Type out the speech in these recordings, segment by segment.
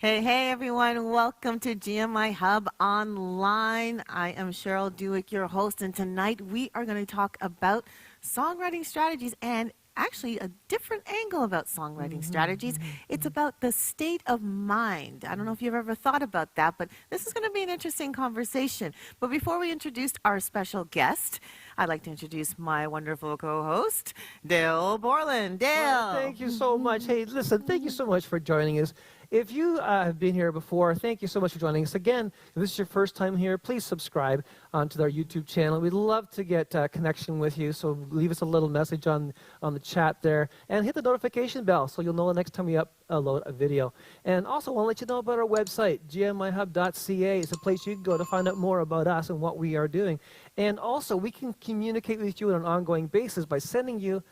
Hey everyone, welcome to GMIHub Online. I am Cheryl Dewick, your host, and tonight we are going to talk about songwriting strategies and actually a different angle about songwriting strategies. It's about the state of mind. I don't know if you've ever thought about that, but this is going to be an interesting conversation. But before we introduce our special guest, I'd like to introduce my wonderful co-host, Dale Borland. Dale. Well, thank you so much. Hey, listen, thank you so much for joining us. If you have been here before, thank you so much for joining us. Again, if this is your first time here, please subscribe to our YouTube channel. We'd love to get connection with you, so leave us a little message on the chat there. And hit the notification bell so you'll know the next time we upload a video. And also, I want to let you know about our website, gmihub.ca. It's a place you can go to find out more about us and what we are doing. And also, we can communicate with you on an ongoing basis by sending you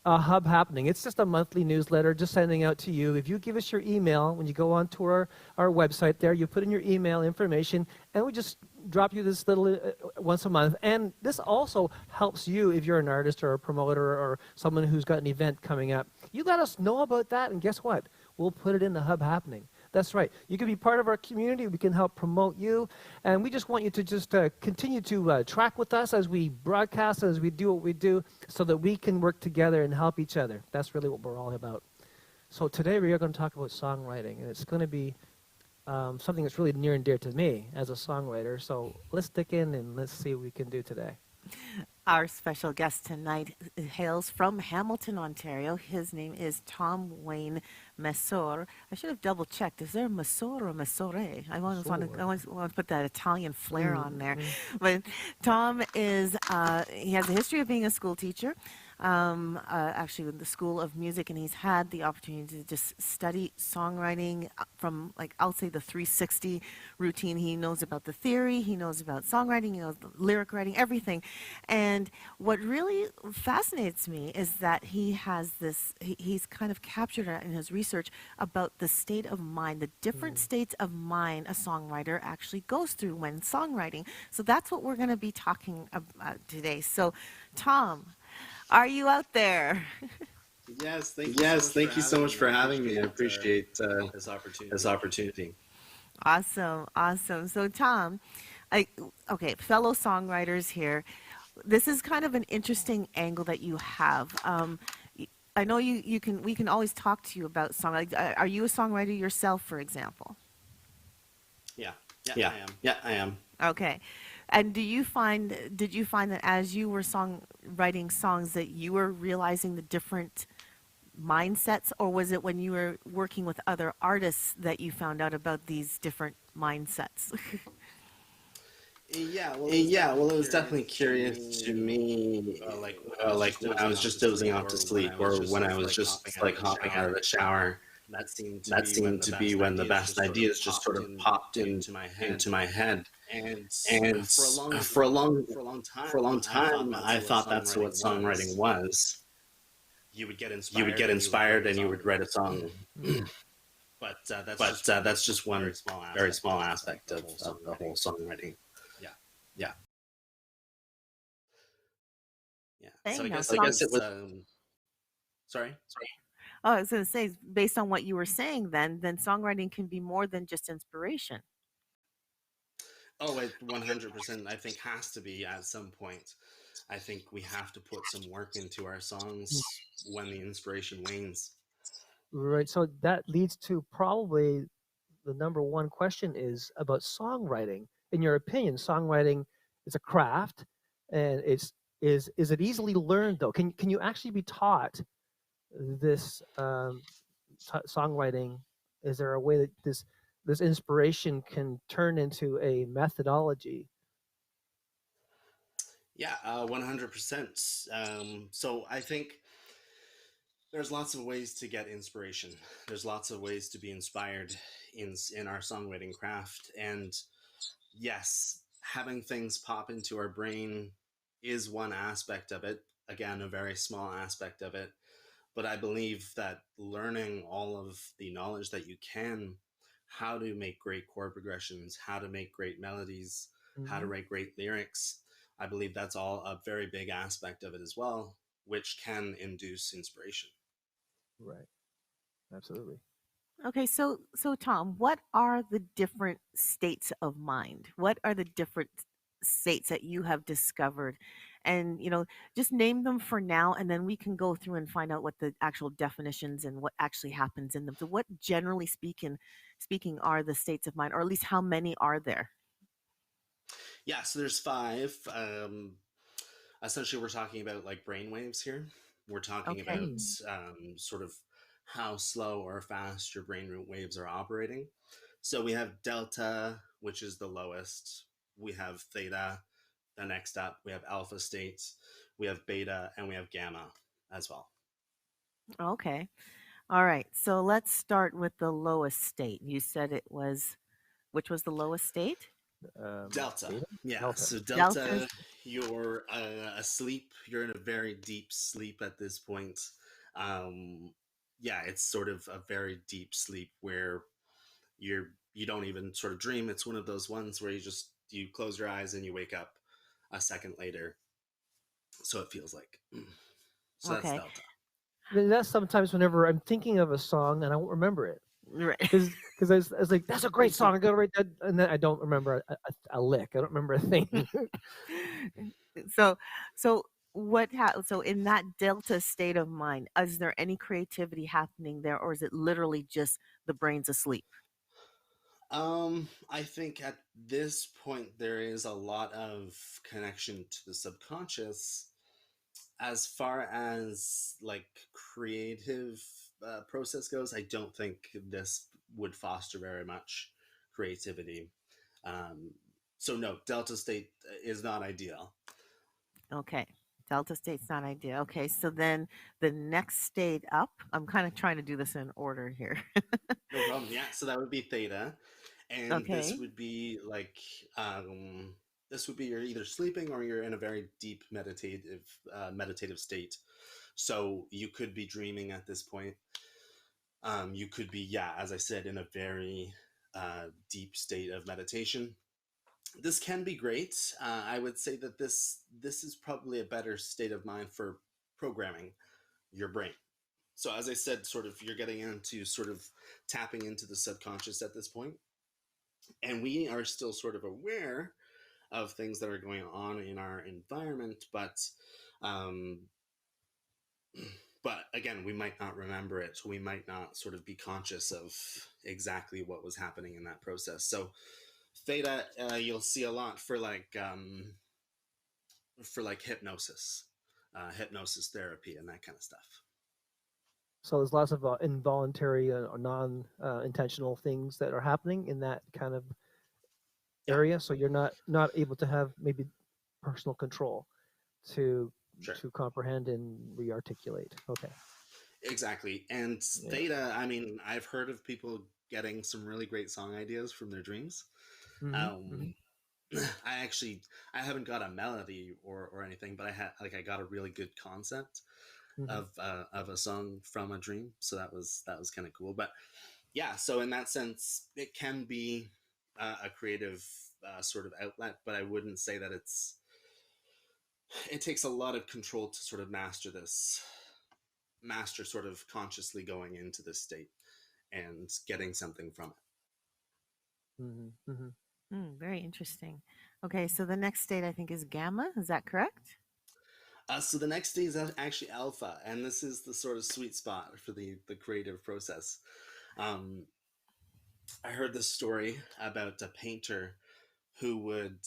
Hub Happening. It's just a monthly newsletter just sending out to you. If you give us your email, when you go onto our website there, you put in your email information, and we just drop you this little once a month. And this also helps you if you're an artist or a promoter or someone who's got an event coming up. You let us know about that, and guess what? We'll put it in the Hub Happening. That's right. You can be part of our community. We can help promote you. And we just want you to just continue to track with us as we broadcast, as we do what we do, so that we can work together and help each other. That's really what we're all about. So today we are going to talk about songwriting. And it's going to be something that's really near and dear to me as a songwriter. So let's stick in and let's see what we can do today. Our special guest tonight hails from Hamilton, Ontario. His name is Tom Wayne Messore. I should have double checked. Is there Messore or Messore? I always want to put that Italian flair on there. But Tom is, he has a history of being a school teacher, actually with the School of Music, and he's had the opportunity to just study songwriting from, like, I'll say the 360 routine. He knows about the theory, he knows about songwriting, he knows the lyric writing, everything. And what really fascinates me is that he has this, he's kind of captured it in his research about the state of mind, the different states of mind a songwriter actually goes through when songwriting. So that's what we're going to be talking about today. So, Tom, are you out there? Yes, thank you so much for having me. I appreciate this opportunity. Awesome. So, Tom, okay, fellow songwriters here, this is kind of an interesting angle that you have. I know we can always talk to you about song. Like, are you a songwriter yourself, for example? Yeah, I am. Okay. And did you find that as you were writing songs that you were realizing the different mindsets, or was it when you were working with other artists that you found out about these different mindsets? Yeah, well, it was definitely curious to me, like when I was just dozing off to sleep, or when I was just like hopping out of the shower. That seemed to be when the best ideas just sort of popped into my head. And for a long time, I thought that's what songwriting was. You would get inspired and you would write a song. But that's just one very small aspect of the whole songwriting. Yeah. So I guess it was. Sorry. Oh, I was going to say, based on what you were saying, then songwriting can be more than just inspiration. Oh, it 100%. I think has to be at some point. I think we have to put some work into our songs when the inspiration wanes. Right. So that leads to probably the number one question is about songwriting. In your opinion, songwriting is a craft, and is it easily learned though? Can you actually be taught this songwriting? Is there a way that this inspiration can turn into a methodology? Yeah, 100%. So I think there's lots of ways to get inspiration. There's lots of ways to be inspired in our songwriting craft. And yes, having things pop into our brain is one aspect of it. Again, a very small aspect of it. But I believe that learning all of the knowledge that you can, how to make great chord progressions, how to make great melodies, how to write great lyrics, I believe that's all a very big aspect of it as well, which can induce inspiration. Right. Absolutely. Okay, so Tom, what are the different states of mind? What are the different states that you have discovered? And just name them for now, and then we can go through and find out what the actual definitions and what actually happens in them. So, what generally speaking are the states of mind, or at least how many are there? Yeah, so there's five. Essentially, we're talking about like brain waves here. We're talking Okay, about sort of how slow or fast your brain waves are operating. So we have delta, which is the lowest. We have theta, the next up. We have alpha states. We have beta, and we have gamma as well. okay, all right. So let's start with the lowest state. You said it was which was the lowest state? Delta. Beta? Yeah. Delta. So Delta. delta, you're asleep. You're in a very deep sleep at this point. Um, yeah, it's sort of a very deep sleep where you don't even sort of dream. It's one of those ones where you close your eyes and you wake up a second later. So it feels like. So that's Okay. delta. That's sometimes whenever I'm thinking of a song and I won't remember it. Right. Because I was like, that's a great song. I got to write that. And then I don't remember a lick. I don't remember a thing. so so in that delta state of mind, is there any creativity happening there, or is it literally just the brain's asleep? I think at this point there is a lot of connection to the subconscious as far as like creative process goes. I don't think this would foster very much creativity. Um, so no, delta state is not ideal. Okay. Delta state's not ideal. Okay, so then the next state up, I'm kind of trying to do this in order here. No problem. Yeah, so that would be theta, and this Okay. would be like um, this would be you're either sleeping or you're in a very deep meditative state. So you could be dreaming at this point. You could be, yeah, as I said, in a very deep state of meditation. This can be great. I would say that this is probably a better state of mind for programming your brain. So as I said, sort of you're getting into sort of tapping into the subconscious at this point, and we are still sort of aware of things that are going on in our environment, um, but again, we might not remember it. We might not sort of be conscious of exactly what was happening in that process. So theta, you'll see a lot for like hypnosis, hypnosis therapy, and that kind of stuff. So there's lots of involuntary or non-intentional things that are happening in that kind of Yeah, area. So you're not able to have maybe personal control to sure. comprehend and rearticulate. Okay. Exactly. And Yeah. theta, I mean, I've heard of people getting some really great song ideas from their dreams. Hmm. Hmm. Um, I haven't got a melody or anything, but I got a really good concept Hmm. of a song from a dream. So that was kind of cool. But yeah, so in that sense, it can be a creative sort of outlet, but I wouldn't say that it takes a lot of control to sort of master sort of consciously going into this state and getting something from it. Hmm. Hmm. Very interesting. Okay, so the next state I think is gamma. Is that correct? So the next stage is actually alpha, and this is the sort of sweet spot for the creative process. Um, I heard this story about a painter who would,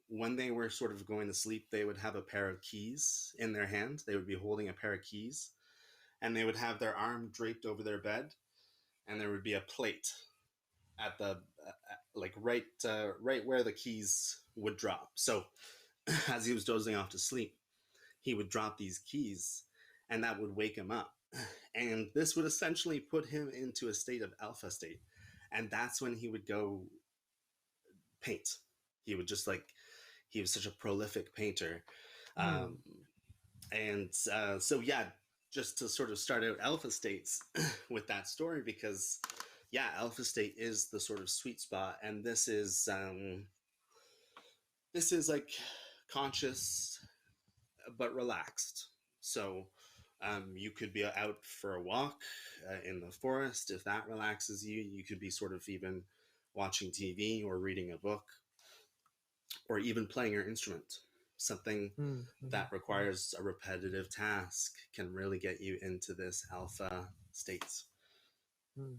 when they were sort of going to sleep, they would have a pair of keys in their hand. They would be holding a pair of keys, and they would have their arm draped over their bed, and there would be a plate at the like right where the keys would drop. So as he was dozing off to sleep, he would drop these keys, and that would wake him up. And this would essentially put him into a state of alpha state. And that's when he would go paint. He would just like, he was such a prolific painter. Hmm. Um, and so, yeah, just to sort of start out alpha states with that story, because, yeah, alpha state is the sort of sweet spot. And this is like conscious but relaxed. So You could be out for a walk in the forest if that relaxes you. You could be sort of even watching TV or reading a book or even playing your instrument. Something Mm-hmm. that requires a repetitive task can really get you into this alpha state. Mm-hmm.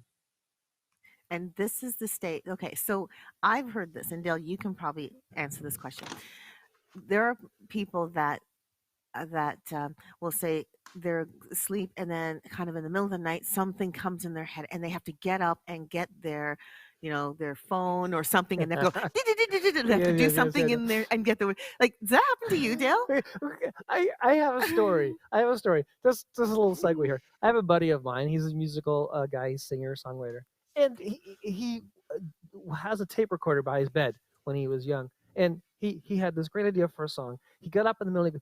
And this is the state. Okay, so I've heard this, and Dale, you can probably answer this question. There are people that will say they're asleep, and then kind of in the middle of the night something comes in their head and they have to get up and get their, their phone or something, and they go they have to Yes, do yes, yes, something in there and get the, like, does that happen to you, Dale? Okay, okay. I have a story. I have a story. Just a little segue here. I have a buddy of mine. He's a musical guy. He's singer, songwriter, and he has a tape recorder by his bed when he was young. And he had this great idea for a song. He got up in the middle. He's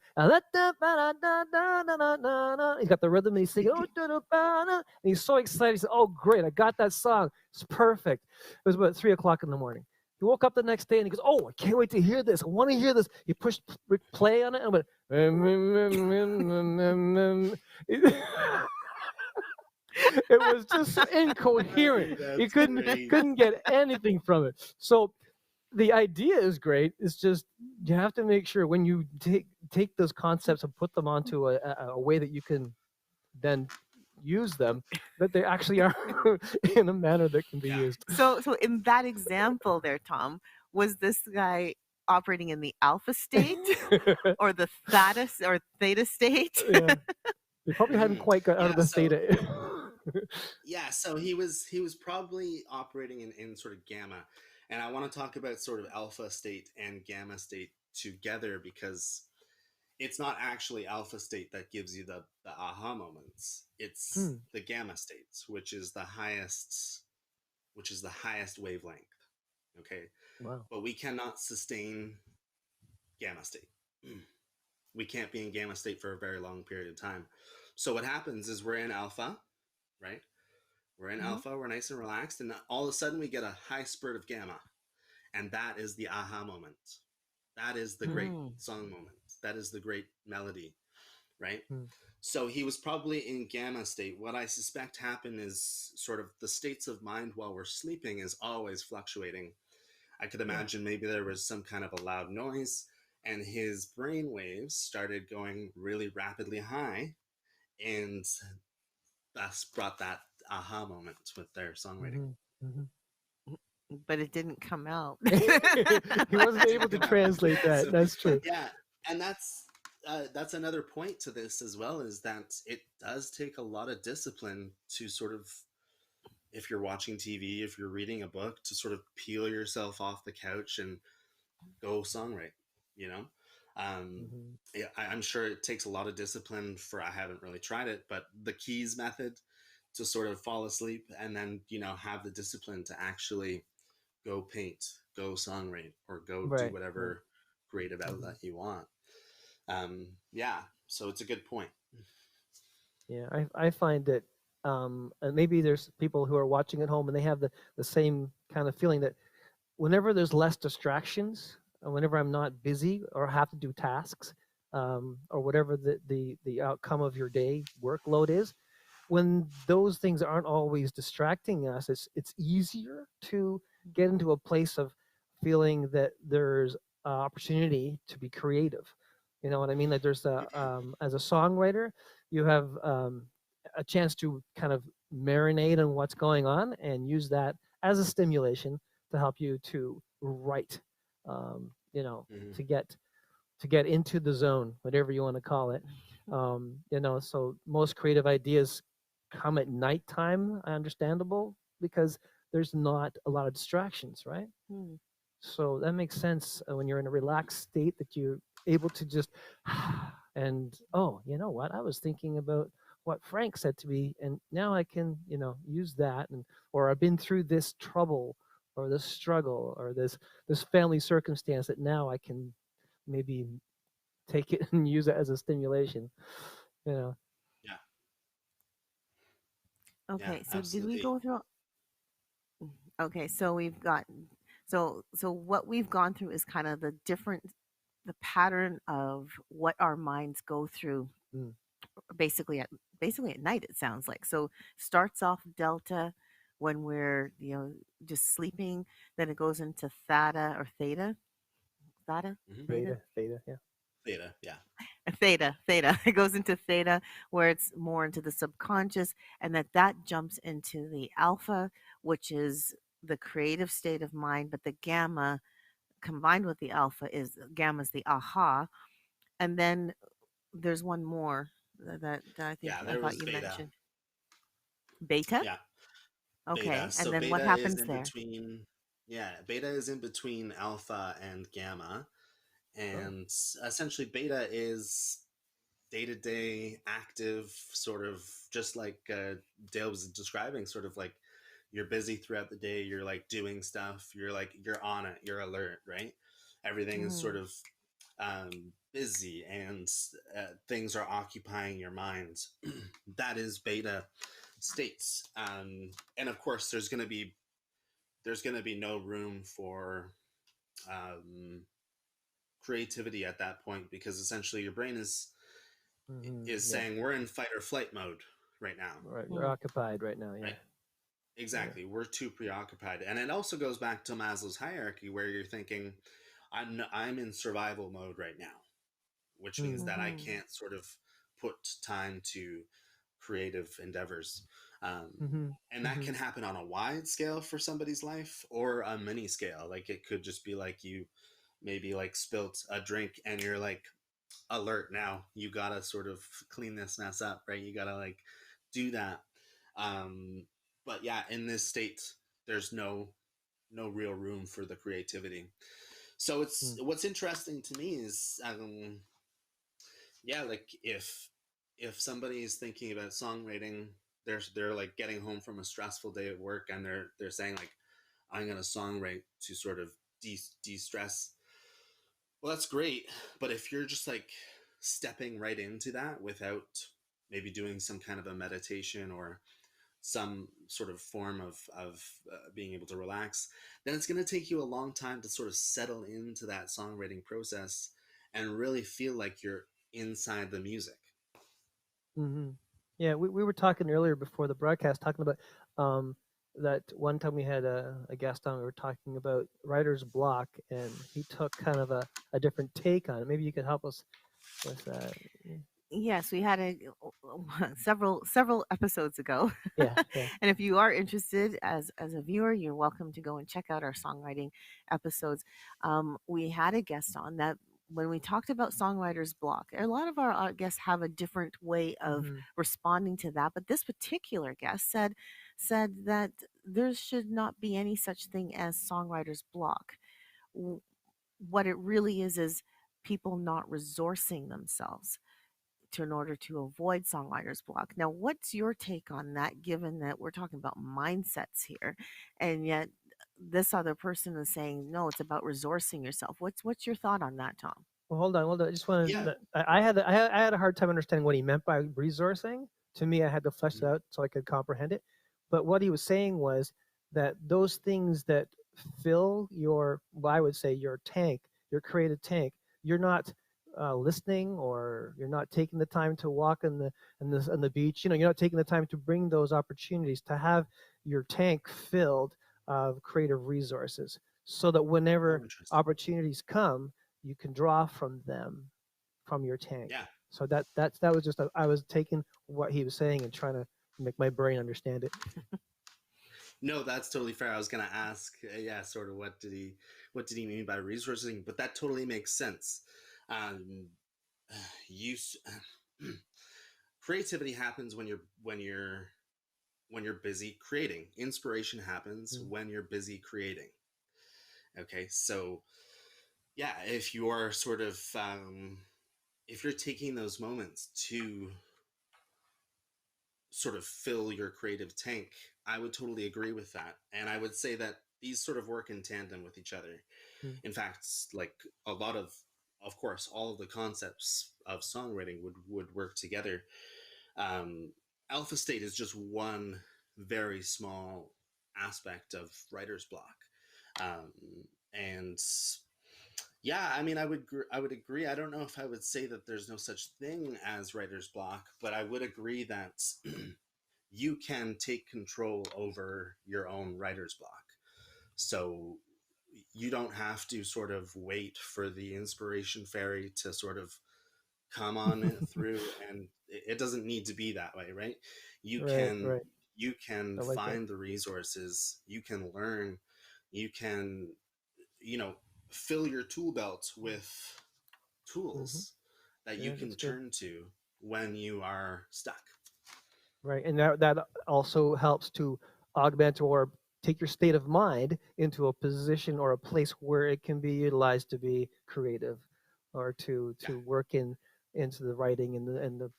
got the rhythm. And he's singing. And he's so excited. He said, "Oh, great! I got that song. It's perfect." It was about 3 o'clock in the morning. He woke up the next day and he goes, "Oh, I can't wait to hear this. I want to hear this." He pushed play on it and went. It was just so incoherent. You That's couldn't great. couldn't get anything from it. So the idea is great. It's just you have to make sure when you take those concepts and put them onto a way that you can then use them, that they actually are in a manner that can be Yeah. used. So in that example there, Tom, was this guy operating in the alpha state or the theta state? Yeah, they probably hadn't Mhm. quite got out of Yeah. the So theta. yeah, so he was probably operating in sort of gamma, and I want to talk about sort of alpha state and gamma state together because it's not actually alpha state that gives you the aha moments. It's Hmm. the gamma states, which is the highest wavelength. Okay, Wow. but we cannot sustain gamma state. We can't be in gamma state for a very long period of time. So what happens is we're in alpha, right? We're in Hmm. alpha, we're nice and relaxed, and all of a sudden we get a high spurt of gamma. And that is the aha moment. That is the great Mm. song moment. That is the great melody, right? Hmm. So he was probably in gamma state. What I suspect happened is sort of the states of mind while we're sleeping is always fluctuating. I could Yeah. imagine maybe there was some kind of a loud noise and his brain waves started going really rapidly high and thus brought that aha moment with their songwriting. Hmm. Hmm. But it didn't come out. He wasn't able Didn't to come out. translate that. So That's true. yeah, and that's another point to this as well is that it does take a lot of discipline to sort of if you're watching TV, if you're reading a book, to sort of peel yourself off the couch and go songwrite. You know, um, Hmm. yeah, I'm sure it takes a lot of discipline for. I haven't really tried it, but the keys method to sort of fall asleep and then have the discipline to actually go paint, go songwrite, or go do Right. Right. whatever creative Hmm. outlet you want. Yeah, so it's a good point. Yeah, I find that, and maybe there's people who are watching at home and they have the same kind of feeling that whenever there's less distractions, whenever I'm not busy or have to do tasks, or whatever the outcome of your day workload is, when those things aren't always distracting us, it's easier to get into a place of feeling that there's opportunity to be creative. You know what I mean? Like there's as a songwriter, you have a chance to kind of marinate on what's going on and use that as a stimulation to help you to write. You know, Mm-hmm. to get into the zone, whatever you want to call it. You know, so most creative ideas come at nighttime, understandable, because there's not a lot of distractions, right? Hmm. So that makes sense when you're in a relaxed state that you're able to just, and oh, you know what? I was thinking about what Frank said to me, and now I can, use that, and or I've been through this trouble or this struggle or this family circumstance that now I can maybe take it and use it as a stimulation. You know. Yeah, yeah, Okay, so did we absolutely. go through? Okay, so we've got, so what we've gone through is kind of the pattern of what our minds go through Mm. basically at night, it sounds like. So starts off delta when we're, just sleeping, then it goes into theta or theta, theta, Hmm. theta, Theta, yeah. Theta, yeah. theta. It goes into theta where it's more into the subconscious, and that jumps into the alpha, which is the creative state of mind, but the gamma combined with the alpha is gamma's the aha. And then there's one more that I think Yeah, I there thought was you beta. mentioned. Beta? Yeah, beta. Okay. And So then what beta is happens in there? between. Yeah, beta is in between alpha and gamma, Oh. and essentially beta is day to day active, sort of just like Dale was describing, sort of like you're busy throughout the day, you're like doing stuff, you're on it, you're alert, right? Everything is Mm-hmm. sort of busy, and things are occupying your mind. That is beta states, and of course there's going to be no room for um, creativity at that point, because essentially your brain is Yeah. saying we're in fight or flight mode right now, Right. You're Mm. occupied right now. Yeah. right? Yeah. Exactly, we're too preoccupied, and it also goes back to Maslow's hierarchy, where you're thinking, I'm in survival mode right now, which means Mm. that I Mm-hmm. can't sort of put time to creative endeavors. Um, Mm-hmm. and that Mm-hmm. can happen on a wide scale for somebody's life, or a mini scale. Like it could just be like you maybe like spilt a drink and you're like alert now. You gotta sort of clean this mess up, right? You gotta like do that. Um, but yeah, in this state, there's no real room for the creativity. So it's Mm. what's interesting to me is yeah, like if somebody is thinking about songwriting, they're like getting home from a stressful day at work, and they're saying like, I'm gonna songwrite to sort of de-stress. Well, that's great, but if you're just like stepping right into that without maybe doing some kind of a meditation or some sort of form of being able to relax, then it's going to take you a long time to sort of settle into that songwriting process and really feel like you're inside the music. Mm-hmm. Yeah. We were talking earlier before the broadcast, talking about um, that one time we had a guest on. We were talking about writer's block, and he took kind of a different take on it. Maybe you could help us with that. Yes, we had a several episodes ago. Yeah. Yeah. And if you are interested as a viewer, you're welcome to go and check out our songwriting episodes. We had a guest on that when we talked about songwriter's block. A lot of our guests have a different way of Mm-hmm. responding to that, but this particular guest said that there should not be any such thing as songwriter's block. W- What it really is people not resourcing themselves in order to avoid songwriter's block. Now, what's your take on that, given that we're talking about mindsets here, and yet this other person is saying no, it's about resourcing yourself. What's your thought on that, Tom? Well, hold on, hold on. I just want Yeah. to. I had a hard time understanding what he meant by resourcing. To me, I had to flesh it Mhm. out so I could comprehend it. But what he was saying was that those things that fill your, well, I would say your tank, your creative tank, you're not listening, or you're not taking the time to walk on the beach. You're not taking the time to bring those opportunities to have your tank filled of creative resources, so that Oh, whenever interesting. opportunities come, you can draw from them, from your tank. Yeah. So that was just I was taking what he was saying and trying to make my brain understand it. No, that's totally fair. I was gonna ask, yeah, sort of what did he mean by resourcing? But that totally makes sense. Um, use creativity happens when you're busy creating. Inspiration happens Mm. when you're busy creating. Okay, so yeah, if you're sort of if you're taking those moments to sort of fill your creative tank, I would totally agree with that. And I would say that these sort of work in tandem with each other. Mm. In fact, like a lot of course, all of the concepts of songwriting would work together. Um, Alpha state is just one very small aspect of writer's block. And Yeah, I mean, I would agree. I don't know if I would say that there's no such thing as writer's block, but I would agree that you can take control over your own writer's block. So you don't have to sort of wait for the inspiration fairy to sort of come on it through, and it doesn't need to be that way, right? You Right, can right. you can I like that. find the resources, you can learn, you can, you know, fill your tool belt with Hmm. tools that you Yeah, can that's good. turn to when you are stuck. Right, and that also helps to augment or take your state of mind into a position or a place where it can be utilized to be creative, or Yeah, to work into the writing and the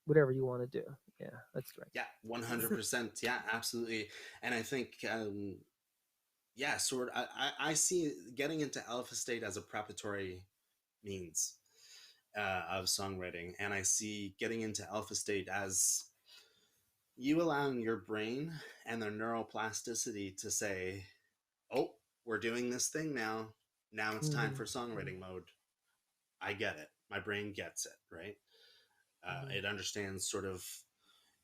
whatever you want to do. Yeah, that's right. yeah, So, 100%. Yeah, absolutely. And I think, yeah, I see getting into alpha state as a preparatory means of songwriting, and I see getting into alpha state as you allowing your brain and their neuroplasticity to say, "Oh, we're doing this thing now. Now it's time Hmm. for songwriting mode." I get it. My brain gets it, right? Hmm. It understands sort of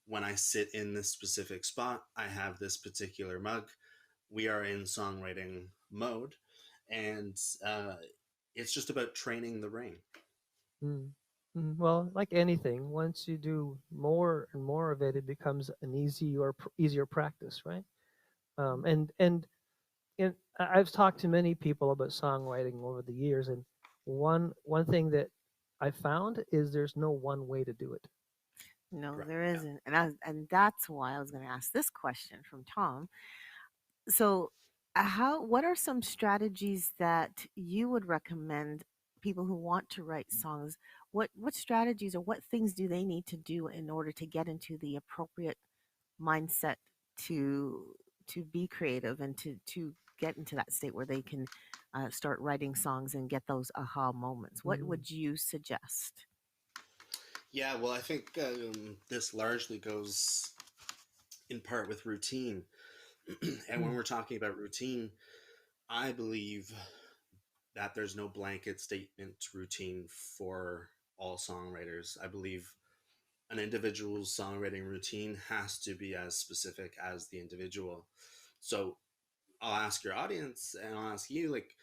when I sit in this specific spot, I have this particular mug. We are in songwriting mode, and uh, it's just about training the brain. Mm. Mm. Well, like anything, once you do more and more of it, it becomes an easier practice, right? And I've talked to many people about songwriting over the years, and one thing that I found is there's no one way to do it. no, Correct. there Yeah. isn't, and that's why I was going to ask this question from Tom. So, how what are some strategies that you would recommend people who want to write songs? What strategies or what things do they need to do in order to get into the appropriate mindset to be creative and to get into that state where they can start writing songs and get those aha moments? What Mm. would you suggest? Yeah. Well, I think this largely goes in part with routine. And when Mm. we're talking about routine, I believe that there's no blanket statement routine for all songwriters. I believe an individual's songwriting routine has to be as specific as the individual. So I'll ask your audience and I'll ask you, like,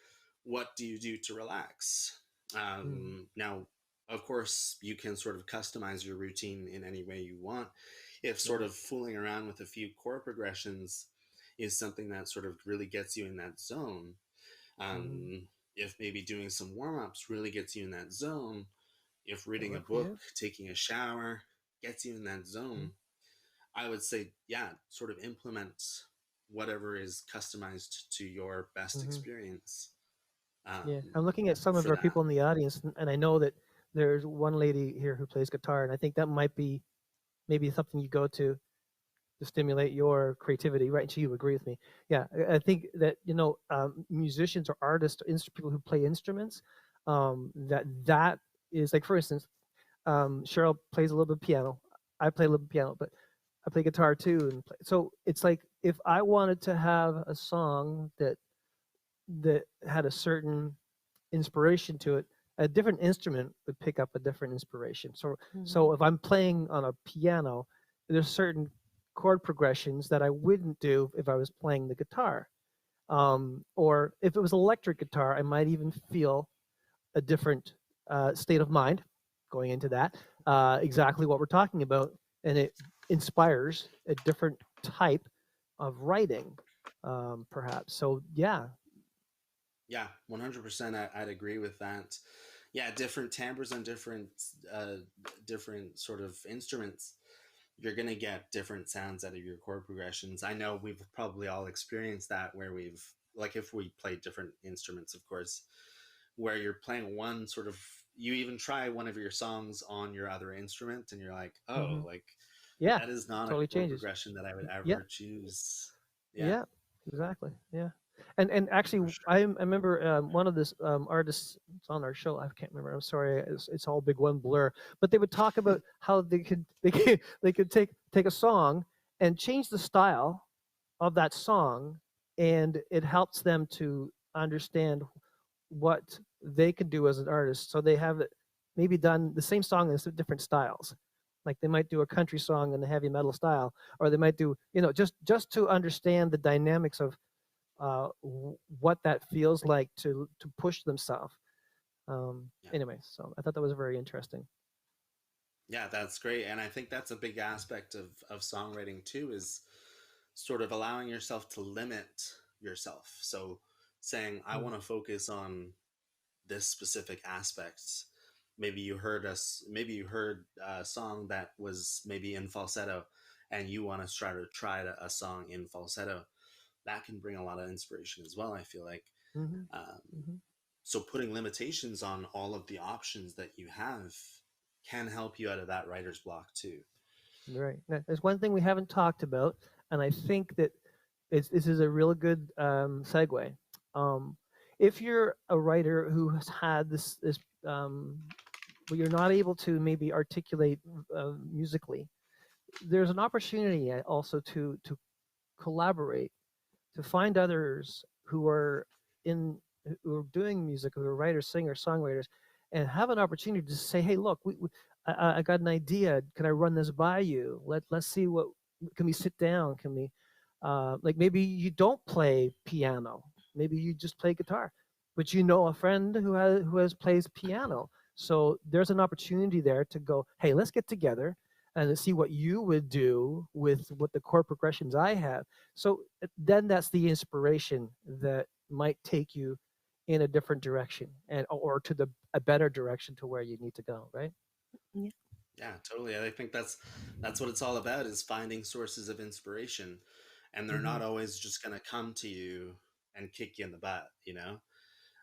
what do you do to relax? Mm. Now, of course, you can sort of customize your routine in any way you want. If sort Right. of fooling around with a few chord progressions is something that sort of really gets you in that zone, Mm. if maybe doing some warm ups really gets you in that zone, if That reading a work for book, you? taking a shower gets you in that Mm. zone, I would say, yeah, sort of implement whatever is customized to your best Hmm. experience Yeah, um, I'm looking at some of for our that. people in the audience, and I know that there's one lady here who plays guitar, and I think that might be maybe something you go to stimulate your creativity, right? So you agree with me? Yeah, I think that musicians or artists, or people who play instruments, that is like, for instance, Cheryl plays a little bit of piano. I play a little bit of piano, but I play guitar too, and so it's like if I wanted to have a song that had a certain inspiration to it, a different instrument would pick up a different inspiration. So Hmm. if I'm playing on a piano, there's certain chord progressions that I wouldn't do if I was playing the guitar. Or if it was electric guitar, I might even feel a different state of mind going into that. Exactly what we're talking about, and it inspires a different type of writing, perhaps. So yeah. Yeah, 100%. I'd agree with that. Yeah, different timbres and uh, different sort of instruments, you're going to get different sounds out of your chord progressions. I know we've probably all experienced that where we've, like, if we play different instruments, of course, where you're playing one sort of, you even try one of your songs on your other instrument and you're like, oh, Hmm. like, Yeah, that is not a totally chord changes. progression that I would Yeah. ever choose. Yeah, Yeah, exactly. Yeah, and for actually, sure. I remember one of this artists it's on our show. I can't remember. I'm sorry. It's all big one blur. But they would talk about how they could take a song and change the style of that song, and it helps them to understand what they can do as an artist. So they have maybe done the same song in some different styles. Like they might do a country song in a heavy metal style, or they might do, just to understand the dynamics of what that feels like to push themselves. Yeah. Anyway, so I thought that was very interesting. Yeah, that's great. And I think that's a big aspect of songwriting too, is sort of allowing yourself to limit yourself. So saying, I Mm. want to focus on this specific aspect. Maybe you heard a song that was maybe in falsetto, and you want to a song in falsetto. That can bring a lot of inspiration as well, I feel like. Mm-hmm. Um, Mm-hmm. so putting limitations on all of the options that you have can help you out of that writer's block too. Right. Now, there's one thing we haven't talked about, and I think that this is a real good segue. Um, if you're a writer who has had this, but you're not able to maybe articulate musically, there's an opportunity also to collaborate, to find others in who are doing music, who are writers, singers, songwriters, and have an opportunity to say, "Hey, look, I got an idea. Can I run this by you? Let's see what can we sit down? Can we like maybe you don't play piano, maybe you just play guitar, but you know a friend who has plays piano. So there's an opportunity there to go, hey, let's get together and see what you would do with what the chord progressions I have. So then that's the inspiration that might take you in a different direction and or to the a better direction to where you need to go, right? Yeah. Yeah, totally. I think that's what it's all about, is finding sources of inspiration, and they're Hmm. not always just going to come to you and kick you in the butt, you know.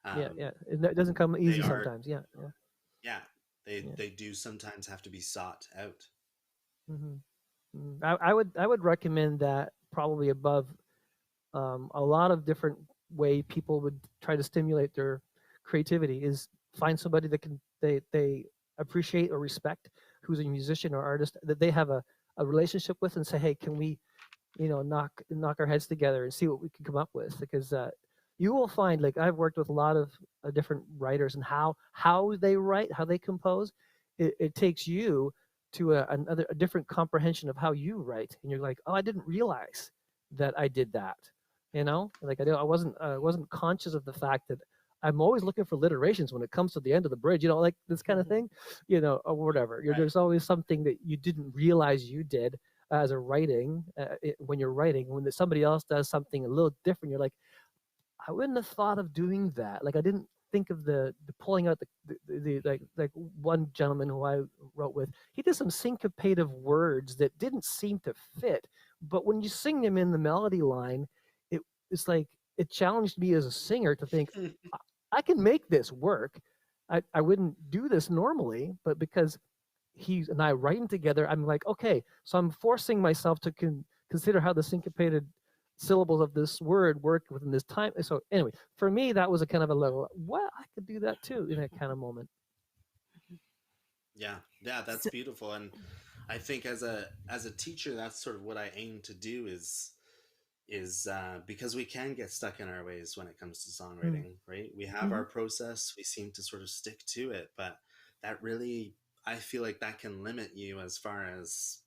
Yeah, Um, yeah. It doesn't come they easy are, sometimes. Yeah, yeah, yeah, yeah. they do sometimes have to be sought out. Hmm. I would recommend that probably above a lot of different way people would try to stimulate their creativity is find somebody that they appreciate or respect, who's a musician or artist that they have a relationship with, and say, hey, can we knock our heads together and see what we can come up with, because you will find, like, I've worked with a lot of different writers, and how they write, how they compose, it takes you to a different comprehension of how you write, and you're like, oh, I didn't realize that I did that, like I wasn't conscious of the fact that I'm always looking for alliterations when it comes to the end of the bridge, like this kind of thing, or whatever. Right. There's always something that you didn't realize you did as a writing, when you're writing, when somebody else does something a little different, you're like, I wouldn't have thought of doing that. Like I didn't think of the pulling out the like one gentleman who I wrote with, he did some syncopative words that didn't seem to fit, but when you sing them in the melody line, it it's like it challenged me as a singer to think, I I can make this work. I wouldn't do this normally, but because he and I writing together, I'm like, okay, so I'm forcing myself to consider how the syncopated syllables of this word work within this time. So anyway, for me, that was a kind of a level, well, I could do that too in that kind of moment. Yeah, yeah, that's So, beautiful. And I think as a teacher, that's sort of what I aim to do, is because we can get stuck in our ways when it comes to Mm. songwriting, right? We have Hmm. our process, we seem to sort of stick to it, but that really, I feel like that can limit you as far as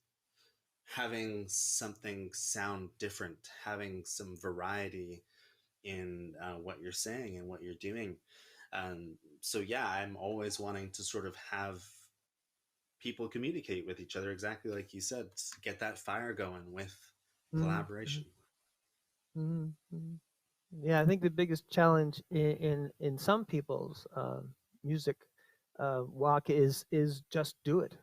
having something sound different, having some variety in what you're saying and what you're doing. So yeah, I'm always wanting to sort of have people communicate with each other, exactly like you said, get that fire going with Hmm. collaboration. Hmm. Hmm. Yeah, I think the biggest challenge in some people's music walk is just do it.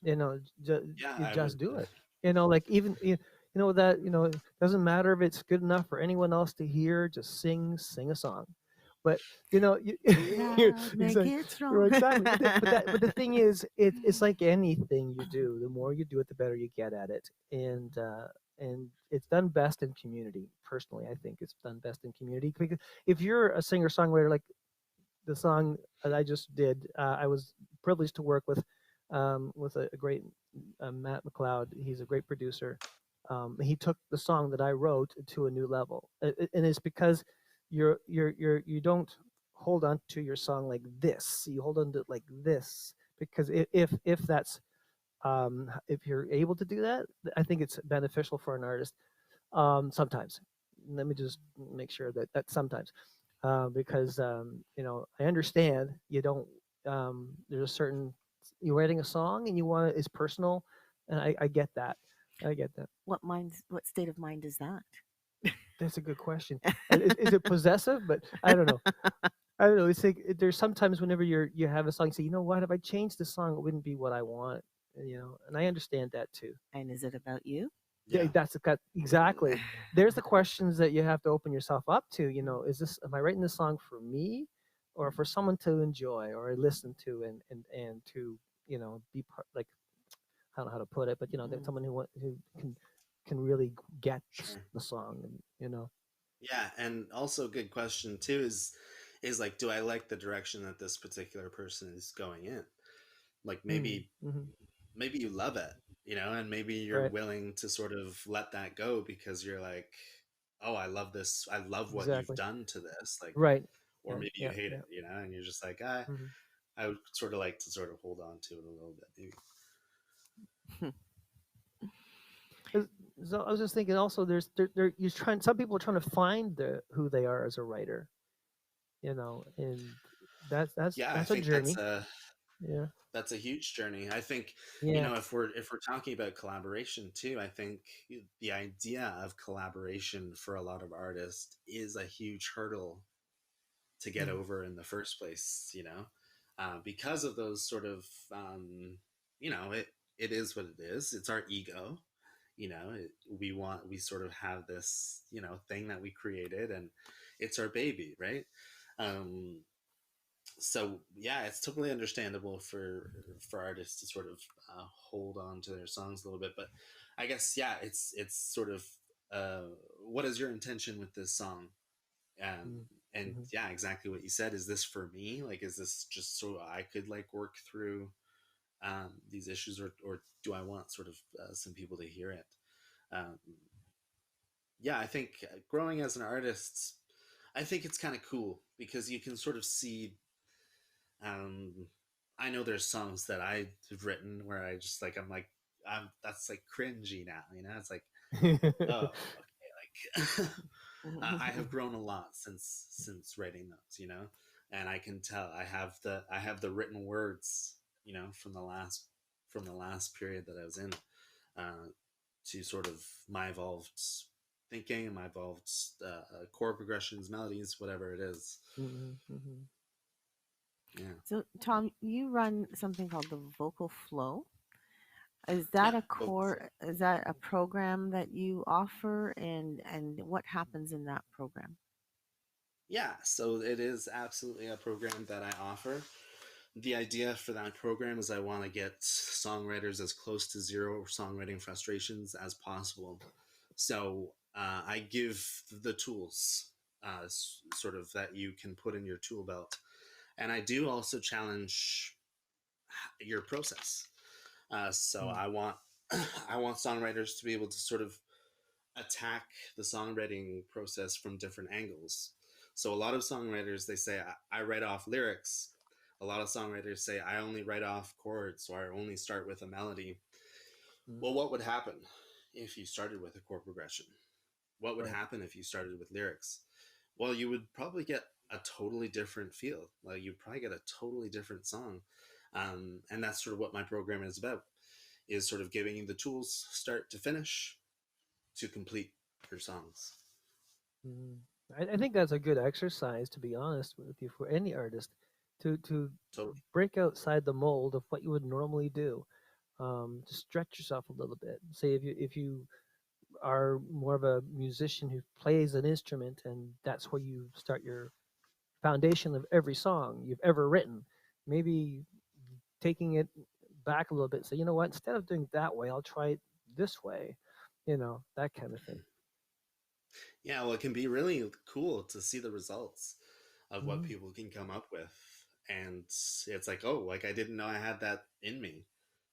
Yeah, You I would. just do it. Like even that it doesn't matter if it's good enough for anyone else to hear. Just sing a song. But too you're loud, make exactly it strong. right, exactly. But the thing is, it's like anything you do. The more you do it, the better you get at it. And it's done best in community. Personally, I think it's done best in community, because if you're a singer songwriter, like the song that I just did, I was privileged to work with a great Matt McLeod. He's a great producer. He took the song that I wrote to a new level, and it's because you don't. hold on to your song like this. You hold on to it like this because if that's if you're able to do that, I think it's beneficial for an artist. Sometimes, let me just make sure that sometimes, because I understand you don't. There's a certain you're writing a song and you want it's personal, and I get that. I get that. What state of mind is that? That's a good question. Is it possessive? But I don't know. I don't know. It's like there's sometimes whenever you have a song, you say, you know what? If I changed the song, it wouldn't be what I want. And I understand that too. And is it about you? Yeah, Yeah. exactly. There's the questions that you have to open yourself up to. Is this am I writing this song for me, or for someone to enjoy or listen to and to be part like I don't know how to put it, but that Mm. someone who can really get Sure. the song and. Yeah, and also a good question too is like, do I like the direction that this particular person is going in? Like Mm, maybe hmm. maybe you love it, and maybe you're Right. willing to sort of let that go because you're like, oh, I love this, I love what you've Exactly. done to this, like, Right. or Yeah. maybe you Yeah. hate Yeah. it, and you're just like, I would sort of like to sort of hold on to it a little bit, maybe. 'Cause- So I was just thinking. Also, there you're trying. Some people are trying to find who they are as a writer. And that's that's Yeah, I that's a think journey. Yeah. that's a huge journey. I think, Yeah. if we're talking about collaboration too, I think the idea of collaboration for a lot of artists is a huge hurdle to get Mm, over in the first place, because of those sort of, it is what it is. It's our ego, we sort of have this, thing that we created, and it's our baby, right? Um, so yeah, it's totally understandable for artists to sort of hold on to their songs a little bit, but I guess, yeah, it's sort of, uh, what is your intention with this song? um, mm, and mhm. yeah, exactly what you said. Is this for me? Like, is this just so I could like work through these issues, or do I want sort of some people to hear it? um, yeah, I think growing as an artist, I think it's kind of cool because you can sort of see, um, I know there's songs that I've written where I just like, I'm like, that's like cringy now, it's like, oh, okay, like I have grown a lot since writing those, and I can tell I have the written words, from the last period that I was in, to sort of my evolved thinking and my evolved chord progressions, melodies, whatever it is. Mhm, mhm. Yeah, So, Tom, you run something called the Vocal Flow. yeah, vocal flow. Is that a program that you offer, and what happens in that program? Yeah, so it is absolutely a program that I offer. The idea for that program is I want to get songwriters as close to zero songwriting frustrations as possible. So I give the tools, sort of, that you can put in your tool belt, and I do also challenge your process. So Mm, I want I want songwriters to be able to sort of attack the songwriting process from different angles. So a lot of songwriters, they say, I write off lyrics. A lot of songwriters say, I only write off chords, or I only start with a melody. mm. Well, what would happen if you started with a chord progression? What would Right. happen if you started with lyrics? Well, you would probably get a totally different feel. Like, you'd probably get a totally different song. And that's sort of what my program is about, is sort of giving you the tools, start to finish, to complete your songs. Mm. I think that's a good exercise, to be honest with you, for any artist to Totally. break outside the mold of what you would normally do. To stretch yourself a little bit. Say if you are more of a musician who plays an instrument, and that's where you start your foundation of every song you've ever written. Maybe taking it back a little bit, say, you know what, instead of doing it that way, I'll try it this way, that kind of thing. Yeah, well, it can be really cool to see the results of what Hmm. people can come up with. And it's like, oh, like, I didn't know I had that in me,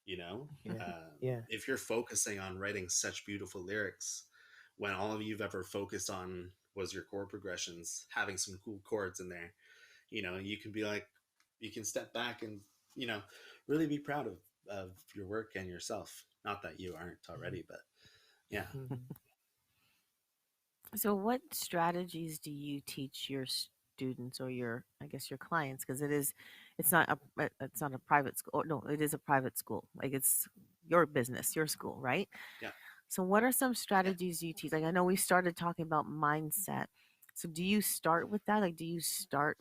you know? Yeah, Uh, yeah. if you're focusing on writing such beautiful lyrics, when all of you've ever focused on was your chord progressions, having some cool chords in there, You can be like, you can step back and, really be proud of your work and yourself. Not that you aren't already, but yeah. Mhm. So, what strategies do you teach your students or your, I guess, your clients? Because it's not a private school. Or, no, it is a private school. Like it's your business, your school, right? Yeah. So, what are some Yeah. strategies you teach? Like, I know we started talking about mindset. So, do you start with that? Like, do you start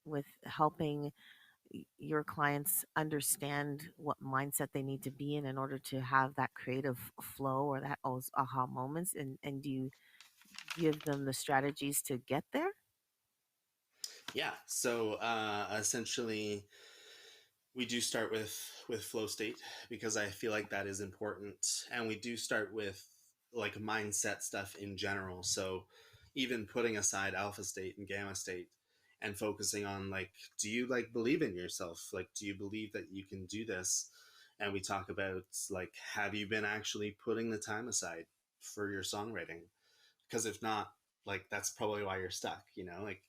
with helping your clients understand what mindset they need to be in order to have that creative flow or that aha moments? And do you give them the strategies to get there? Yeah. So essentially, we do start with flow state because I feel like that is important, and we do start with like mindset stuff in general. So even putting aside alpha state and gamma state and focusing on like, do you like believe in yourself? Like, do you believe that you can do this? And we talk about like, have you been actually putting the time aside for your songwriting? Because if not, like, that's probably why you're stuck, like,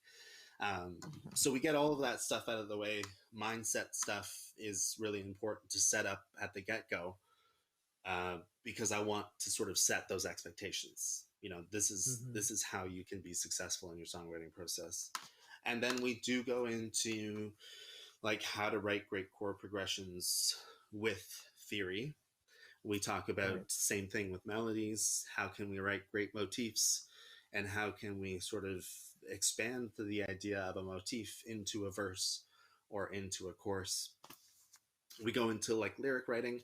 um, so we get all of that stuff out of the way. Mindset stuff is really important to set up at the get-go, because I want to sort of set those expectations. This is Mhm. this is how you can be successful in your songwriting process. And then we do go into like how to write great chord progressions with theory. We talk about Right. same thing with melodies. How can we write great motifs, and how can we sort of expand the idea of a motif into a verse or into a chorus? We go into like lyric writing.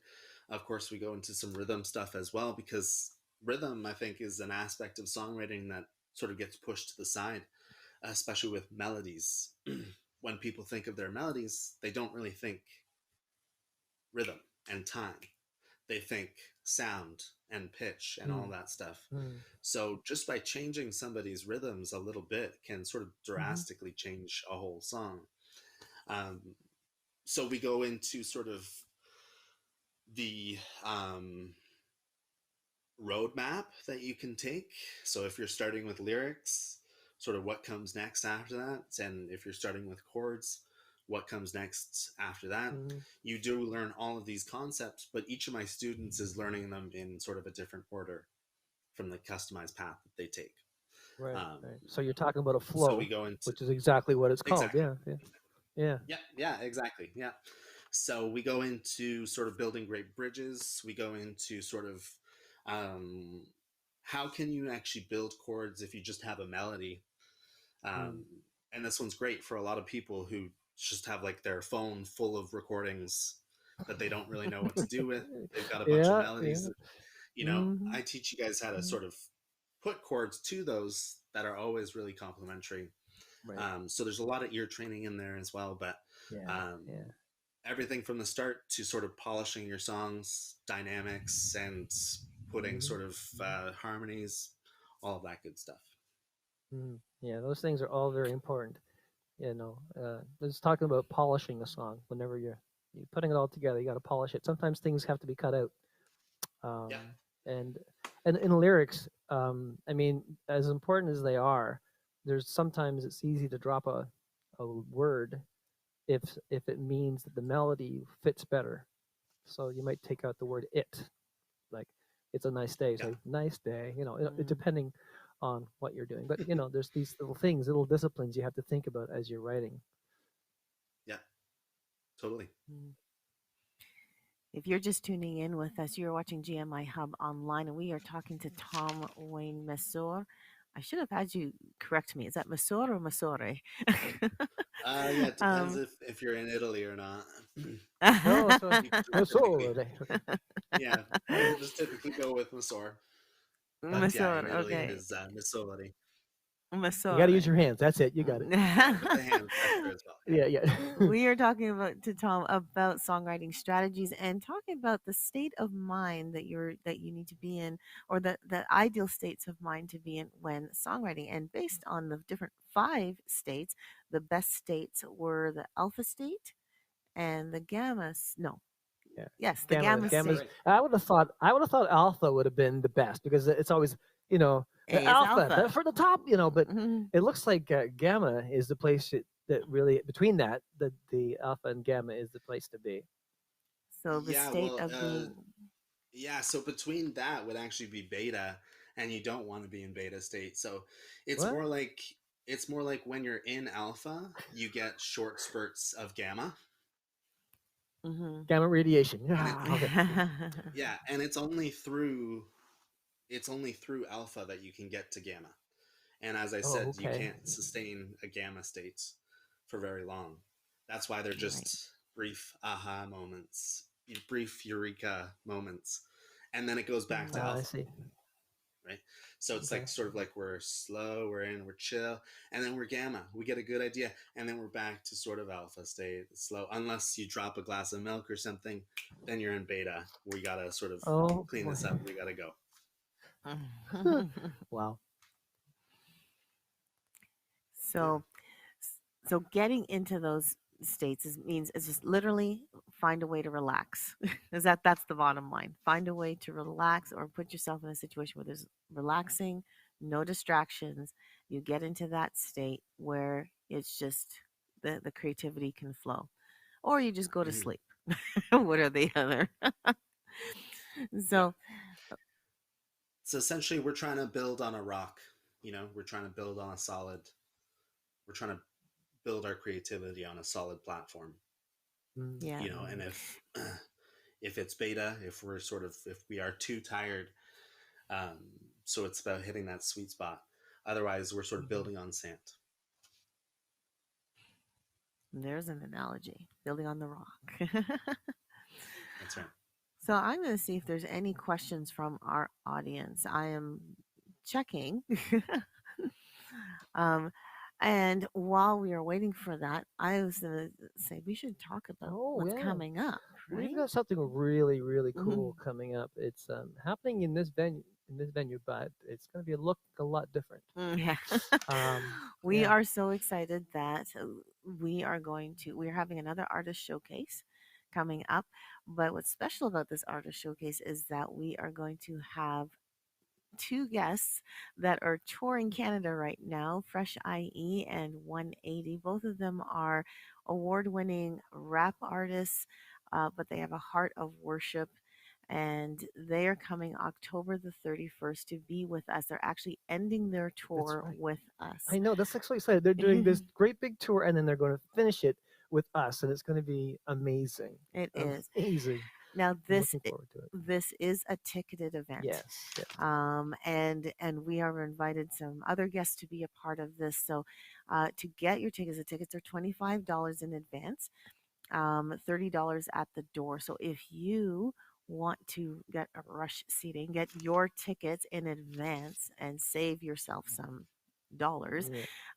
Of course, we go into some rhythm stuff as well, because rhythm, I think, is an aspect of songwriting that sort of gets pushed to the side, especially with melodies. When people think of their melodies, they don't really think rhythm and time. They think sound and pitch and all Mm. that stuff. Mm. So just by changing somebody's rhythms a little bit can sort of Mhm. drastically change a whole song. Um, so we go into sort of the roadmap that you can take. So if you're starting with lyrics, sort of what comes next after that, and if you're starting with chords, what comes next after that. Mhm. You do learn all of these concepts, but each of my students is learning them in sort of a different order from the customized path that they take. Right. Um, Right. So you're talking about a so we flow, go into which is exactly what it's called. exactly, Yeah. Yeah. Yeah. yeah, yeah, exactly, yeah. So we go into sort of building great bridges. We go into sort of um, how can you actually build chords if you just have a melody. Mm. um, and this one's great for a lot of people who just have like their phone full of recordings that they don't really know what to do with. They've got a bunch of Yeah. Yeah. melodies. Mhm. I teach you guys how to Mhm. sort of put chords to those that are always really complementary. Right. So there's a lot of ear training in there as well, but Yeah. um, Yeah. everything from the start to sort of polishing your songs, dynamics, and putting Mhm. sort of harmonies, all of that good stuff. Mhm. Yeah. Those things are all very important. It's talking about polishing a song. Whenever you're putting it all together, you got to polish it. Sometimes things have to be cut out. Yeah, Um, and and in lyrics, I mean, as important as they are, there's sometimes it's easy to drop a word if it means that the melody fits better. So you might take out the word it, like it's a nice day. yeah, Say nice day. Mm. Depending on what you're doing. But there's these little things, little disciplines you have to think about as you're writing. yeah, totally. Mm. If you're just tuning in with us, you're watching GMI Hub online, and we are talking to Tom Wayne Messore. I should have had you correct me. Is that Messore or Messore? Yeah, it depends um, if you're in Italy or not. No, so People just no typically, so okay. yeah, people just typically go with Masor. But yeah, in Messore, Italy it okay. is Missoli. You got to use Messore. your hands. That's it. You got it. Yeah, with the hands, that's true as well. Yeah. Yeah, yeah. We are talking about to Tom about songwriting strategies and talking about the state of mind that you need to be in, or the ideal states of mind to be in when songwriting. And based on the different five states, the best states were the alpha state and the gamma. No, Yeah. yes, the Gamma, gamma Yeah, gamma's. state. right. I would have thought alpha would have been the best because it's always, A is alpha alpha. for the top. But Mhm. it looks like gamma is the place that really between that the alpha and gamma is the place to be. So the Yeah, state well, of being. yeah, so between that would actually be beta, and you don't want to be in beta state. So it's What? more like it's more like when you're in alpha, you get short spurts of gamma, Hmm. Gamma radiation. and it Ah, okay. yeah, and it's only through alpha that you can get to gamma. And as I Oh, said, you okay. can't sustain a gamma state for very long. That's why they're Right. just brief aha moments, brief eureka moments, and then it goes back to Hmm. I alpha, see. right? So it's Okay. like sort of like we're slow, we're in, we're chill, and then we're gamma. We get a good idea, and then we're back to sort of alpha state, slow. Unless you drop a glass of milk or something, then you're in beta. We gotta sort of Oh clean boy. this up. We gotta go. Wow. Yeah. So, so getting into those states means it's just literally find a way to relax. Is that's the bottom line? Find a way to relax or put yourself in a situation where there's relaxing, no distractions. You get into that state where it's just the creativity can flow, or you just go to Hmm. sleep. What are the other? Yeah. So, So essentially, we're trying to build on a rock. We're trying to build on a solid. We're trying to build our creativity on a solid platform. Mm. yeah. And if it's beta, if we are too tired, um, so it's about hitting that sweet spot. Otherwise, we're sort of Mhm. building on sand. There's an analogy, building on the rock. That's right. So I'm going to see if there's any questions from our audience. I am checking. um, and while we are waiting for that, I was going to say we should talk about Oh what's yeah. coming up, We've right? got something really, really Hmm. cool coming up. It's happening in this venue, but it's going to be look a lot different. Yeah. Um, We yeah. are so excited that we're having another artist showcase coming up. But what's special about this artist showcase is that we are going to have two guests that are touring Canada right now, Fresh IE and 180. Both of them are award winning rap artists, but they have a heart of worship. And they are coming October the 31st to be with us. They're actually ending their That's tour right. with us. I know. That's actually exciting. They're doing this great big tour, and then they're going to finish it with us, and it's going to be amazing. It is. Amazing. Now, I'm looking forward to it. this is a ticketed event. Yes. Yes. And we are invited some other guests to be a part of this. So, to get your tickets, the tickets are $25 in advance, $30 at the door. So, if you want to get a rush seating, get your tickets in advance and save yourself some dollars,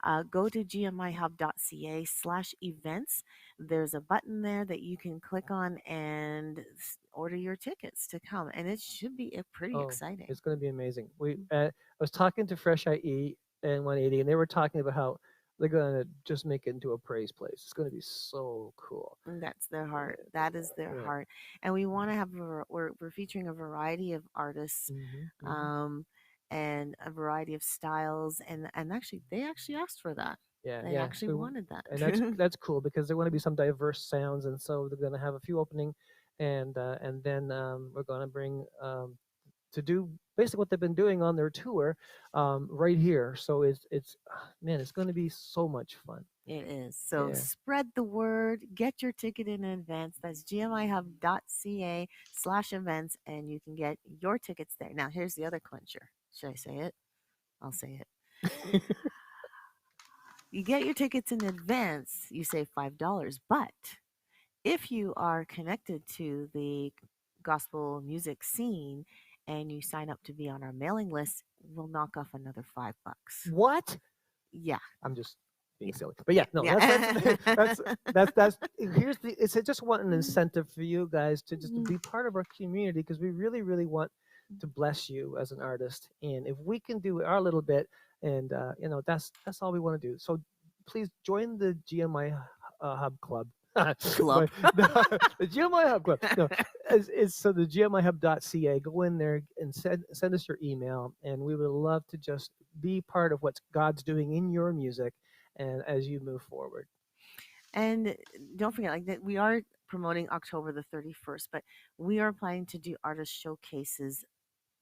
Yeah. go to gmihub.ca/events. There's a button there that you can click on and order your tickets to come. And it should be pretty Oh, exciting. it's going to be amazing. I was talking to Fresh IE and 180, and they were talking about how they're going to just make it into a praise place. It's going to be so cool. And that's their Yeah. heart. That is their Yeah. heart. And we want to have, we're featuring a variety of artists, Hmm. Hmm. um, and a variety of styles. And actually, they actually asked for that. Yeah, They yeah. actually So, wanted and that. that's cool because there want to be some diverse sounds, and so they're going to have a few opening, and then we're going to bring to do basically what they've been doing on their tour, right here. So it's man, it's going to be so much fun. It is. So Yeah. spread the word, get your ticket in advance. That's gmihub.ca/events, and you can get your tickets there. Now, here's the other clincher. Should I say it? I'll say it. You get your tickets in advance, you save $5. But if you are connected to the gospel music scene and you sign up to be on our mailing list, we'll knock off another $5. What? Yeah. I'm just being Yeah. silly, but yeah, Yeah. no, that's Yeah. that's here's the it's I just want an incentive for you guys to just be part of our community because we really really want to bless you as an artist, and if we can do our little bit, and that's all we want to do. So please join the GMI Hub Club. Club. But the GMI Hub Club. No, is so the GMIHub.ca. Go in there and send us your email, and we would love to just be part of what God's doing in your music, and as you move forward. And don't forget, like that, we are promoting October the 31st, but we are planning to do artist showcases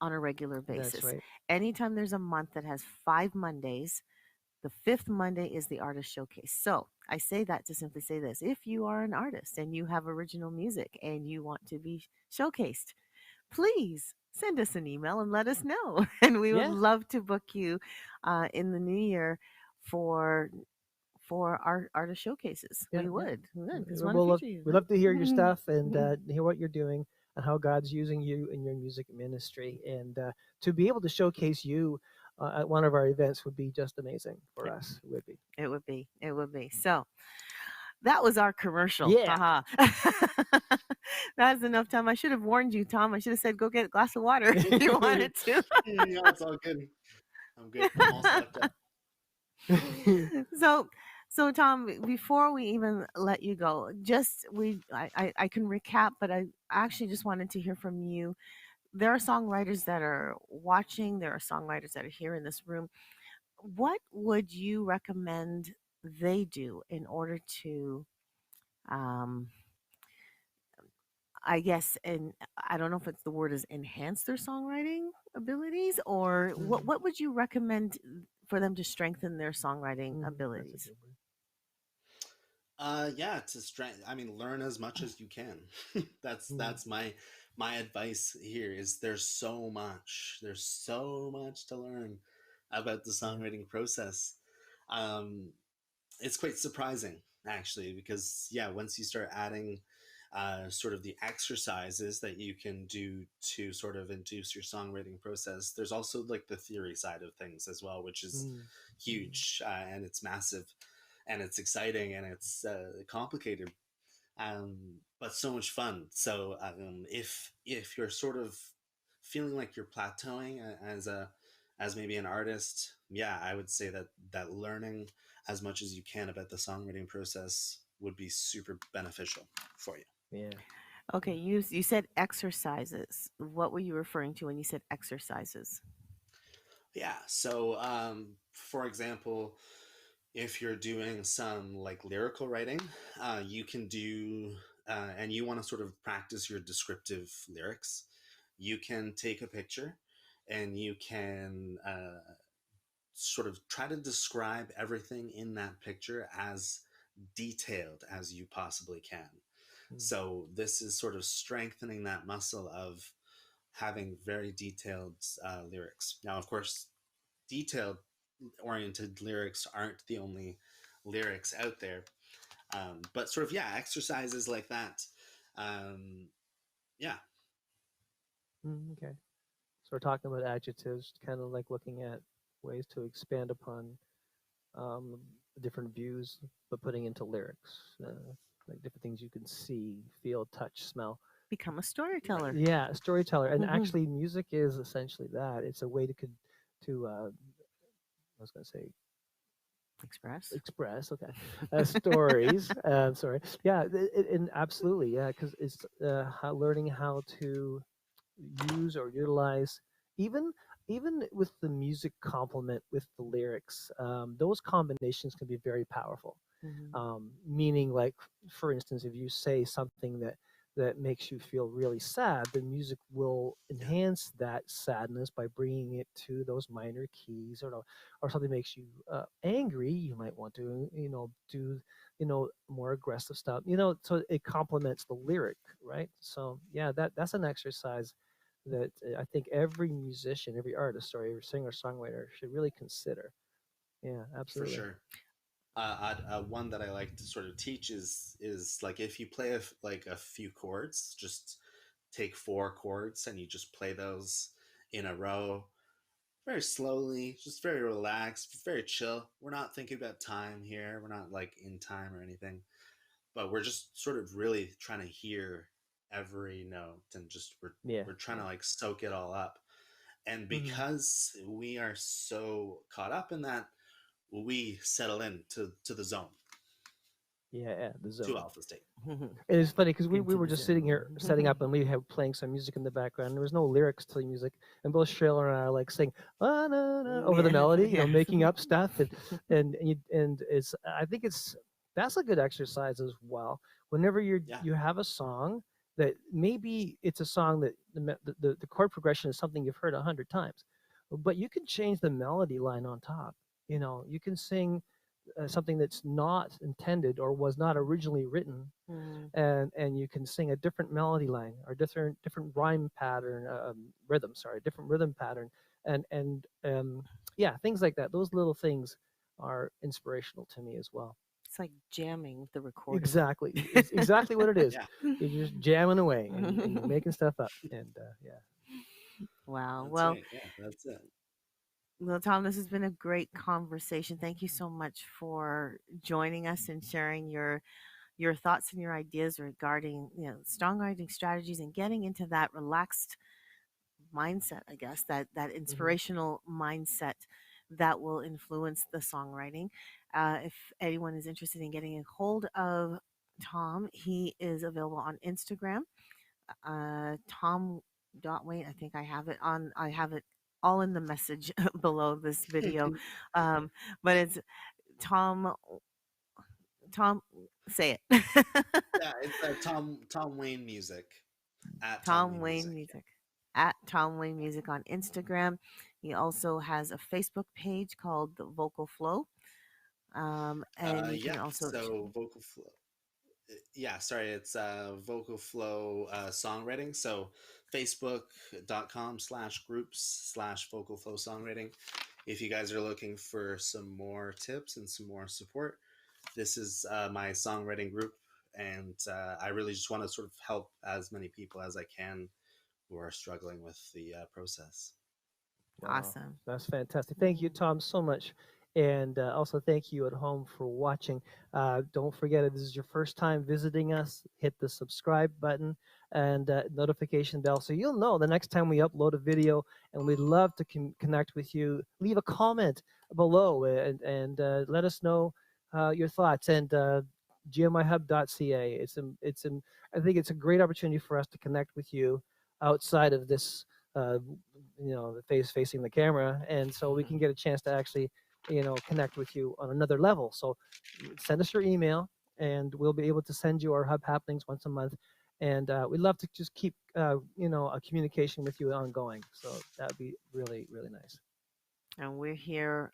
on a regular That's basis. right. Anytime there's a month that has 5 Mondays, the fifth Monday is the artist showcase. So I say that to simply say this: if you are an artist and you have original music and you want to be showcased, please send us an email and let us know. And we would Yeah. love to book you in the new year for our artist showcases. Yeah, yeah. We would, because we want to We'll love, feature you. we love to hear your stuff and hear what you're doing and how God's using you in your music ministry. And to be able to showcase you at one of our events would be just amazing for us. It would be. It would be. It would be. So that was our commercial. Yeah. Haha. That's enough time. I should have warned you, Tom. I should have said, go get a glass of water if you wanted to. No, it's all good. I'm good. I'm all sucked up. so so Tom, before we even let you go, just I can recap, but I actually just wanted to hear from you. There are songwriters that are watching, there are songwriters that are here in this room. What would you recommend they do in order to um I guess, and I don't know if it's the word is enhance their songwriting abilities, or Mhm. what would you recommend for them to strengthen their songwriting That's a abilities? good one. Yeah, to strength. I mean, learn as much as you can. that's Mm. that's my advice here. Is there's so much to learn about the Yeah. songwriting process. Um, it's quite surprising actually, because yeah, once you start adding sort of the exercises that you can do to sort of induce your songwriting process, there's also like the theory side of things as well, which is Mm. Mm. huge, and it's massive, and it's exciting, and it's complicated, but so much fun. So if you're sort of feeling like you're plateauing as maybe an artist, yeah, I would say that learning as much as you can about the songwriting process would be super beneficial for you. Yeah. Okay, Yeah. you said exercises. What were you referring to when you said exercises? Yeah. So, for example, if you're doing some like lyrical writing, you can do, and you want to sort of practice your descriptive lyrics, you can take a picture and you can sort of try to describe everything in that picture as detailed as you possibly can. Mm. So, this is sort of strengthening that muscle of having very detailed lyrics. Now, of course, detailed oriented lyrics aren't the only lyrics out there, but sort of, yeah, exercises like that. Um, yeah, Mm. Okay. So we're talking about adjectives, kind of like looking at ways to expand upon um, different views, but putting into lyrics, like different things you can see, feel, touch, smell. Become a right. storyteller. Yeah, a storyteller, and Hmm. actually, music is essentially that. It's a way to I was going to say Express. express. Okay, stories. Sorry. Yeah, and absolutely, yeah, because it's learning how to use or utilize even even with the music complement with the lyrics. Those combinations can be very powerful. Hmm. Meaning, like for instance, if you say something that makes you feel really sad, the music will Yeah, enhance that sadness by bringing it to those minor keys. Or something makes you angry, you might want to do more aggressive stuff. So it complements the lyric, right? So yeah, that's an exercise that I think every musician, every artist, sorry, every singer songwriter should really consider. Yeah, for absolutely. sure. One that I like to sort of teach is like, if you play like a few chords, just take four chords and you just play those in a row very slowly, just very relaxed, very chill. We're not thinking about time here. We're not like in time or anything, but we're just sort of really trying to hear every note, and just Yeah, we're trying yeah. to like soak it all up. And Hmm. because we are so caught up in that, we settle into the zone, Yeah, yeah, the to zone. alpha state. It is funny because we Into were the just sitting here setting up zone. and we have playing some music in the background. There was no lyrics to the music, and both Cheryl and I are like saying "ah, na, na," over the Yes, melody, yes. making up stuff, and it's I think it's that's a good exercise as well. Whenever Yeah. you have a song that maybe it's a song that the chord progression is something you've heard 100 times, but you can change the melody line on top. You know, you can sing something that's not intended or was not originally written, Mm. and you can sing a different melody line or different rhyme pattern, rhythm, sorry, different rhythm pattern, and yeah, things like that. Those little things are inspirational to me as well. It's like jamming with the recording. Exactly, it's exactly what it is. Yeah. You're just jamming away, and you're making stuff up, and yeah. Wow. That's Well, right. Yeah, that's it. well, Tom, this has been a great conversation. Thank you so much for joining us and sharing your thoughts and your ideas regarding songwriting strategies and getting into that relaxed mindset. I guess that Hmm. inspirational mindset that will influence the songwriting. If anyone is interested in getting a hold of Tom, he is available on Instagram. Tom Wayne. I think I have it on. I have it all in the message below this video. Um, but it's Tom. Tom, say it. Yeah, it's Tom Wayne Music at Tom Tom Wayne Wayne Music. Music at Tom Wayne Music on Instagram. He also has a Facebook page called the Vocal Flow. And you can Yeah. also So vocal flow. Yeah, sorry, it's vocal flow songwriting. So facebook.com/groups/slash vocal flow songwriting. If you guys are looking for some more tips and some more support, this is my songwriting group, and I really just want to sort of help as many people as I can who are struggling with the process. Wow, awesome. that's fantastic. Thank you, Tom, so much. And also thank you at home for watching. Don't forget, if this is your first time visiting us, hit the subscribe button and notification bell so you'll know the next time we upload a video. And we'd love to connect with you. Leave a comment below and let us know your thoughts. And GMIHub.ca. I think it's a great opportunity for us to connect with you outside of this uh, the face facing the camera, and so we can get a chance to actually connect with you on another level. So send us your email and we'll be able to send you our hub happenings once a month, and we'd love to just keep a communication with you ongoing, so that would be really really nice. And we're here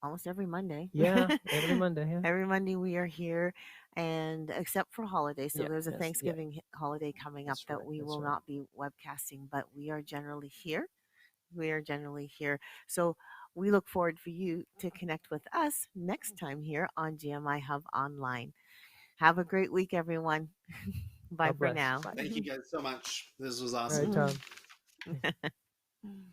almost every Monday. Yeah, every Monday. Yeah. Every Monday we are here, and except for holidays. So Yeah. there's a Yes. Yeah. Thanksgiving holiday coming up That's that right. we That's will right. not be webcasting, but we are generally here. We are generally here. So we look forward for you to connect with us next time here on GMI Hub Online. Have a great week, everyone. Bye God for bless. now. Bye. Thank you guys so much. This was All right, awesome. Tom.